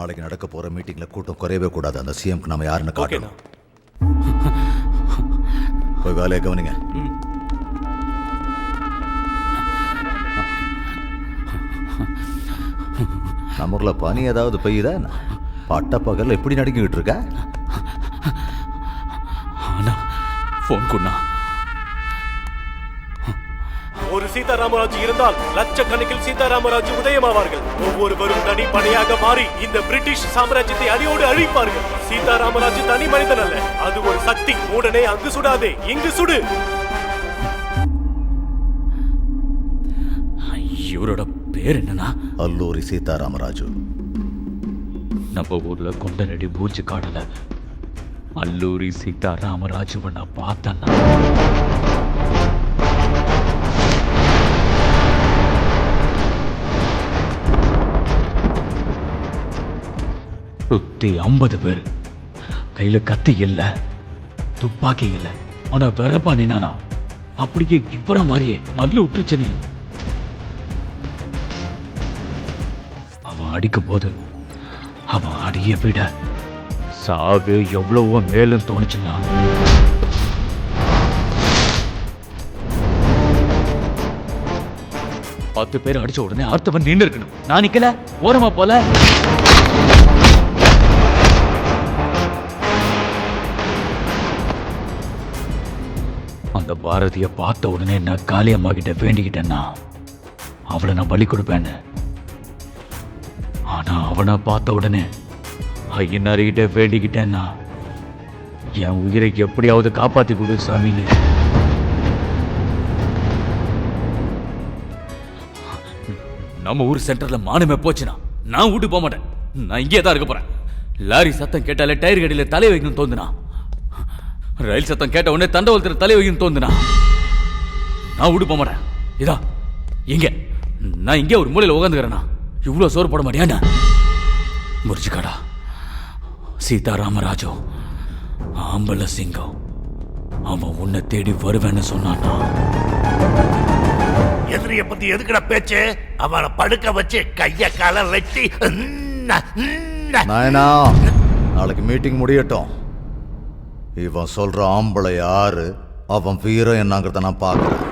நாளைக்கு நடக்க போற மீட்டிங்ல கூட்டம் குறையவே கூடாது. அந்த சிஎம்க்கு நம்ம யாருன்னு காட்டணும். போய் வேலையை கவனிங்க. நம்ம ஊர்ல பனி ஏதாவது பெய்யுதா? பட்ட பகல் எப்படி நடுங்கிட்டு இருக்க? போன் கொண்டா. ஒரு சீதாராமராஜு இருந்தால் லட்சக்கணக்கில் சீதாராமராஜு உதயமாவார்கள். ஒவ்வொருவரும் தனி படையாக மாறி இந்த பிரிட்டிஷ் சாம்ராஜ்யத்தை அடியோடு அழிப்பார்கள். சீதாராமராஜு தனி மனிதன் அல்ல, அது ஒரு சக்தி. உடனே அங்கு சுடாதே, இங்கு சுடு. இவரோட பேர் என்னன்னா? அல்லூரி சீதாராமராஜு. நம்ம ஊர்ல கொண்டனடி பூச்சி காடல அல்லூரி சீதாராமராஜுவை நான் பார்த்தேன்னா சுத்தி 50 பேர். கையில கத்தி இல்ல, துப்பாக்கி இல்ல, ஆனா வெறப்பா நின்னானா அப்படியே இப்பற மாதிரியே மல்ல விட்டுருச்சு. நீ அவன் அடிக்கும் போது அவன் அடிய விட சாவு எவ்வளவோ மேலும் தோணுச்சுன்னா பத்து பேர் அடிச்ச உடனே அடுத்தவன் நின்று இருக்கணும். நான் நிக்கல, ஓரமா போல. அந்த பாரதிய பார்த்த உடனே நான் காளியம்மா கிட்ட வேண்டிக்கிட்டேன்னா அவளை நான் பலி கொடுப்பேன்னு. ஆனா அவனை பார்த்த உடனே ஐயனார்கிட்ட வேண்டிக்கிட்டேன்னா என் உயிரை எப்படியாவது காப்பாத்தி கொடு சாமின்னு. நம்ம ஊர் சென்டர்ல மானமே போச்சுன்னா நான் வீட்டுக்கு போக மாட்டேன். நான் இங்கே தான் இருக்க போறேன். லாரி சத்தம் கேட்டாலே டயர் கடியில தலை வைக்கணும் தோந்துனா, ரயில் சத்தம் கேட்ட உடனே தண்டவாளத்தில் தலை வைக்கணும் தோந்துனா நான் வீட்டுக்கு போக மாட்டேன். இதா இங்க நான் இங்கே ஒரு மூலையில் உட்காந்துக்கிறேன்னா இவ்வளோ சோறு போட மாட்டேன். முறிச்சுக்காடா சீதாராமராஜு ஆம்பள சிங்கம். அவன் உன்னை தேடி வருவேன்னு சொன்னானா? எதிரிய பத்தி எதுக்குடா பேச்சு? அவனை படுக்க வச்சு கைய கால வெட்டி. நாயனா, நாளைக்கு மீட்டிங் முடியட்டும். இவன் சொல்ற ஆம்பளை யாரு, அவன் வீரம் என்னங்கிறத நான் பார்க்கிறேன்.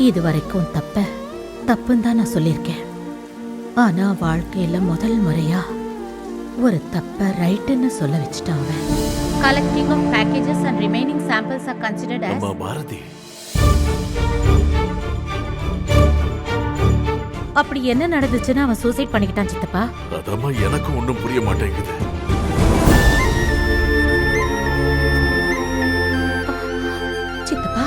இது வரைக்கும் தப்புன்னு தான் நான் சொல்லியிருக்கேன். ஆனா வாழ்க்கையில முதல் முறையா ஒரு தப்ப ரைட்டுன்னு சொல்ல வச்சுட்டான் அவன். Collecting of packages and remaining samples are considered as Bharathi. அப்படி என்ன நடந்துச்சுன்னு அவன் சூசைட் பண்ணிக்கிட்டான் சித்தப்பா. அதமா எனக்கு ஒண்ணும் புரிய மாட்டேங்குது. சித்தப்பா,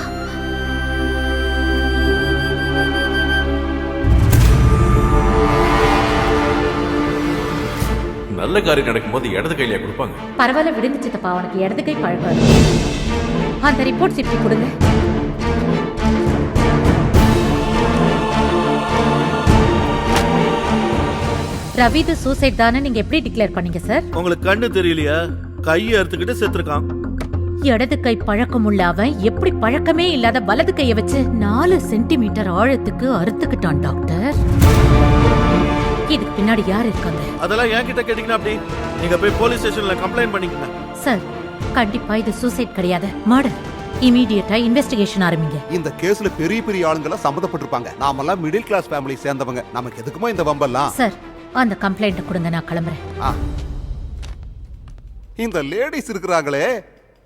நல்ல காரியம் நடக்கும்போது இடது கையில கொடுப்பாங்க. பரவாயில்ல விடுங்க சித்தப்பா, அவனுக்கு இடது கை பழக்கம். அந்த ரிப்போர்ட்ஸ் இப்படி கொடுங்க. ரவிது சூசைட் தானே நீங்க எப்படி டிக்ளேர் பண்ணீங்க சார்? உங்களுக்கு கண்ணு தெரியலையா? கையை அறுத்துக்கிட்டு செத்துருக்கான். இடது கை பழக்கம் உள்ள அவன் எப்படி பழக்கமே இல்லாத வலது கையை வச்சு 4 சென்டிமீட்டர் ஆழத்துக்கு அறுத்துக்கிட்டான் டாக்டர். இதுக்கு பின்னாடி யார் இருக்காங்க? அதெல்லாம் என்கிட்ட கேட்டீங்கன்னா அப்படி நீங்க போய் போலீஸ் ஸ்டேஷன்ல கம்ப்ளைண்ட் பண்ணிக்கங்க. சார், கண்டிப்பா இது சூசைட் கிடையாது, மர்டர். இமிடியேட்டா இன்வெஸ்டிகேஷன் ஆரம்பிங்க. இந்த கேஸ்ல பெரிய பெரிய ஆளுங்க சம்பந்தப்பட்டிருப்பாங்க. நாமெல்லாம் மிடில் கிளாஸ் ஃபேமிலி சேர்ந்தவங்க. நமக்கு எதுக்குமா இந்த வம்பெல்லாம்? சார், அந்த கம்ப்ளைண்ட் கொடுங்க, நான் கிளம்புறேன். இந்த லேடிஸ் இருக்கிறாங்களே,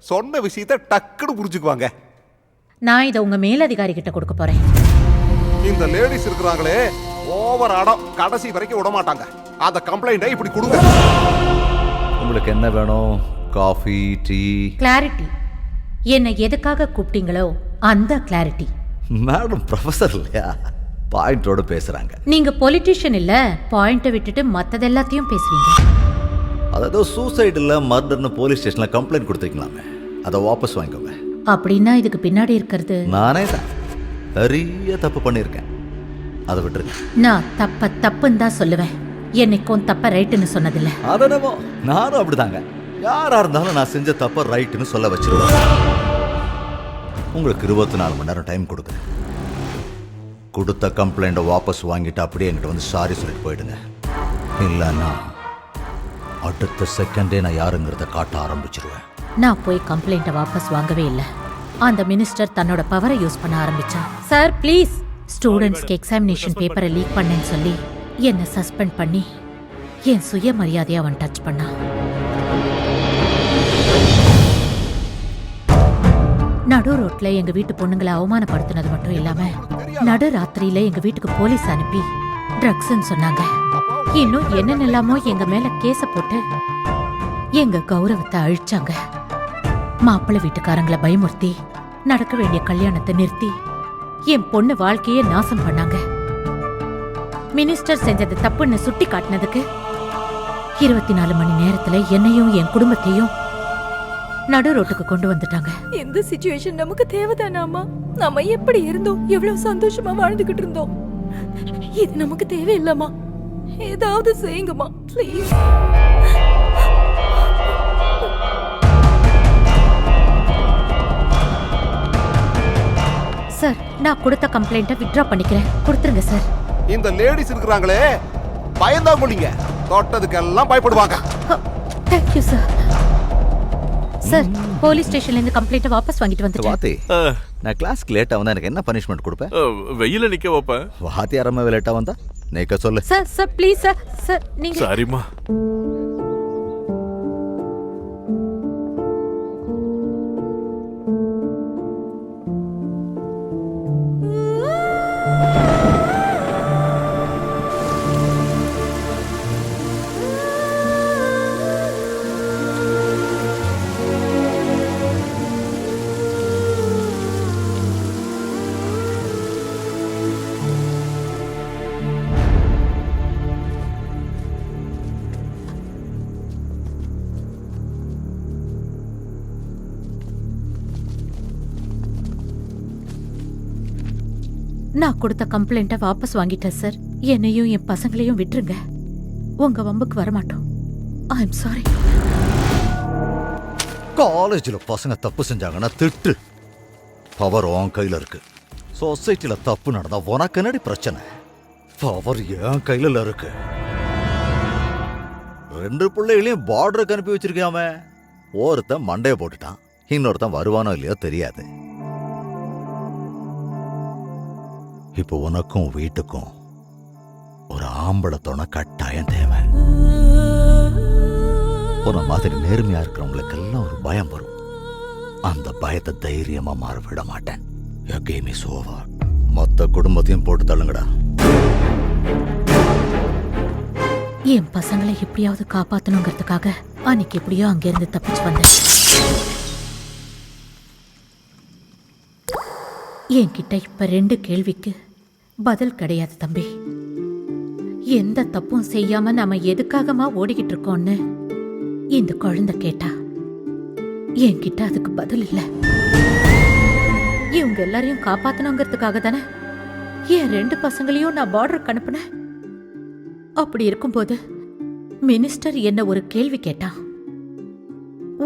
சொன்ன விஷயத்தை டக்குன்னு புரிஞ்சுக்குவாங்க. நான் இதை உங்க மேலதிகாரி கிட்ட கொடுக்க போறேன். இந்த லேடிஸ் இருக்கிறாங்களே, ஓவர் ஆடம் கடைசி வரைக்கும் விட மாட்டாங்க. அந்த கம்ப்ளைண்ட்டை இப்படி கொடுங்க. உங்களுக்கு என்ன வேணும்? Coffee, tea? கிளாரிட்டி. என்னை எதுக்காக கூப்பிட்டீங்களோ அந்த கிளாரிட்டி. மேடம் ப்ரொஃபசர் இல்லையா, பாயிண்டோட பேசுறாங்க. நீங்க பொலிட்டிஷியன் இல்ல, பாயிண்ட்டை விட்டுட்டு மத்தது எல்லாத்தையும் பேசுவீங்க. அதாவது சூசைட் இல்ல மர்டர்னு போலீஸ் ஸ்டேஷன்ல கம்ப்ளைண்ட் கொடுத்துருக்கலாமே, அதை வாபஸ் வாங்கிக்கோங்க. அப்படின்னா இதுக்கு பின்னாடி இருக்கிறது நானே தான் நிறைய தப்பு பண்ணியிருக்கேன், அதை விட்டுருங்க. நான் தப்புன்னு தான் சொல்லுவேன். என்னைக்கும் தப்ப ரைட்டுன்னு சொன்னதில்லை. அதனமோ நானும் அப்படிதாங்க. யாரா இருந்தாலும் நான் செஞ்ச தப்ப ரைட்டுன்னு சொல்ல வச்சிருவேன். உங்களுக்கு 24 மணி நேரம் டைம் கொடுக்குறேன். கொடுத்த கம்ப்ளைண்ட்டை வாபஸ் வாங்கிட்டு அப்படியே என்கிட்ட வந்து சாரி சொல்லிட்டு போயிடுங்க. இல்லைன்னா அடுத்த செகண்டே நான் யாருங்கிறத காட்ட ஆரம்பிச்சிருவேன். நான் போய் கம்ப்ளைண்ட்டை வாபஸ் வாங்கவே இல்லை. அந்த மினிஸ்டர் தன்னோட பவரை யூஸ் பண்ண ஆரம்பிச்சான். சார் ப்ளீஸ், ஸ்டூடெண்ட்ஸ்க்கு எக்ஸாமினேஷன் பேப்பரை லீக் பண்ணேன்னு சொல்லி என்னை சஸ்பெண்ட் பண்ணி என் சுயமரியாதையை அவன் டச் பண்ணான். நடு ரோட்ல எங்க வீட்டு பொண்ணுங்களை அவமானப்படுத்தினது மட்டும் இல்லாம நடு ராத்திரியில எங்க வீட்டுக்கு போலீஸ் அனுப்பி ட்ரக்ஸ்ன்னு சொன்னாங்க. இன்னும் என்னென்னலாமோ எங்க மேல கேஸ போட்டு எங்க கௌரவத்தை அழிச்சாங்க. மாப்பிள்ளை வீட்டுக்காரங்களை பயமுறுத்தி நடக்க வேண்டிய கல்யாணத்தை நிறுத்தி என் பொண்ணு வாழ்க்கையே நாசம் பண்ணாங்க. மினிஸ்டர் செஞ்சது தப்புன்னு சுட்டி காட்டினதுக்கு 24 மணி நேரத்துல என்னையும் என் குடும்பத்தையும் நடு ரோட்டுக்கு கொண்டு வந்துட்டாங்க. இந்த சிச்சுவேஷன் நமக்கு தேவைதானாமா? நாம எப்படி இருந்தோம், எவ்வளவு சந்தோஷமா வாழ்ந்துகிட்டு இருந்தோம். இது நமக்கு தேவையில்லமா? ஏதாவது செய்யுங்கம்மா ப்ளீஸ். சார், நான் கொடுத்த கம்ப்ளைண்ட்டை வித்ட்ரா பண்ணிக்கிறேன். கொடுத்துருங்க சார். இந்த லேடிஸ் இருக்கிறாங்களே பயந்தாங்கொள்ளிங்க, தொட்டதுக்கெல்லாம் பயப்படுவாங்க. Thank you sir. சார், போலீஸ் ஸ்டேஷன்ல இருந்து கம்ப்ளைண்ட்டை வாபஸ் வாங்கிட்டு வந்துட்டேன். வாத்தி, நான் கிளாஸ்க்கு லேட்டா வந்தா எனக்கு என்ன பனிஷ்மெண்ட் கொடுப்பேன்? வெயில நிக்க வைப்பேன். வாத்தியாரம்மா லேட்டா வந்தா நீக்க சொல்லு. Sir sir please sir. Sir நீங்க சரிம்மா. நான் கொடுத்த கம்ப்ளைண்ட்டை வாபஸ் வாங்கிட்டேன் சார். என்னையும் என் பசங்களையும் விட்டுருங்க. உங்க வம்புக்கு வரமாட்டோம். I am sorry. காலேஜில் பசங்க தப்பு செஞ்சாங்கன்னா திட்டு. பவர் உன் கையில் இருக்கு. சொசைட்டியில் தப்பு நடந்தா உனக்கு என்னடி பிரச்சனை? பவர் என் கையில் இருக்கு. 2 பிள்ளைகளையும் பார்டருக்கு அனுப்பி வச்சிருக்காம. ஒருத்தன் மண்டையை போட்டுட்டான், இன்னொருத்தன் வருவானோ இல்லையோ தெரியாது. இப்போ உனக்கும் வீட்டுக்கும் ஒரு ஆம்பளை துணை கட்டாயம் தேவை. உன மாதிரி நேர்மையா இருக்கிறவங்களுக்கெல்லாம் ஒரு பயம் வரும். அந்த பயத்தை தைரியமா மாற விட மாட்டேன். Your game is over. மொத்த குடும்பத்தையும் போட்டு தள்ளுங்கடா. என் பசங்களை எப்படியாவது காப்பாத்தணுங்கிறதுக்காக அன்னைக்கு எப்படியோ அங்கிருந்து தப்பிச்சு வந்தேன். என்கிட்ட இப்ப 2 கேள்விக்கு பதில் கிடையாது தம்பி. எந்த தப்பும் செய்யாம நாம எதுக்காகமா ஓடிக்கிட்டு இருக்கோம்னு இந்த குழந்தை கேட்டா என்கிட்ட அதுக்கு பதில் இல்ல. இவங்க எல்லாரையும் காப்பாத்தணுங்கிறதுக்காக தானே என் 2 பசங்களையும் நான் பார்டருக்கு அனுப்புனேன். அப்படி இருக்கும்போது மினிஸ்டர் என்ன ஒரு கேள்வி கேட்டான்.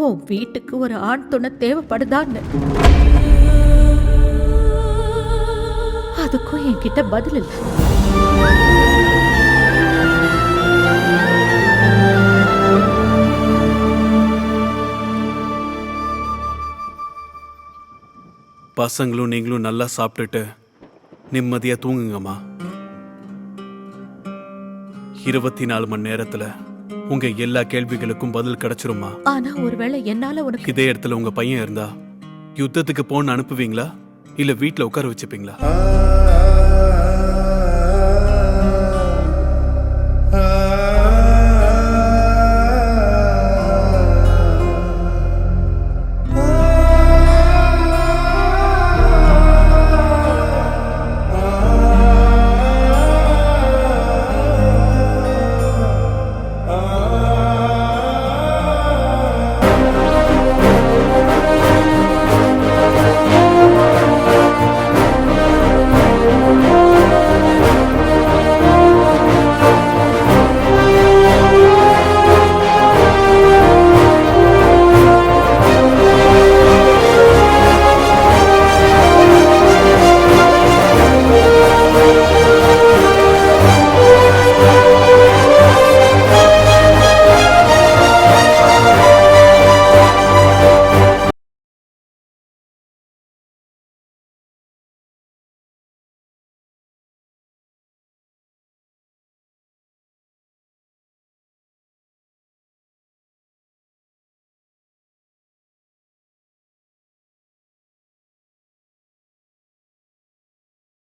உன் வீட்டுக்கு ஒரு ஆண் துணை தேவைப்படுதான்னு. அதுக்கும் என்கிட்ட பதில் இல்லை. பசங்களும் நீங்களும் நல்லா சாப்பிட்டுட்டு நிம்மதியா தூங்குங்கம்மா. 24 மணி நேரத்துல உங்க எல்லா கேள்விகளுக்கும் பதில் கிடைச்சிருமா? ஆனா ஒருவேளை என்னால உனக்கு இதே இடத்துல உங்க பையன் இருந்தா யுத்தத்துக்கு போன்னு அனுப்புவீங்களா, இல்ல வீட்டுல உட்கார வச்சுப்பீங்களா?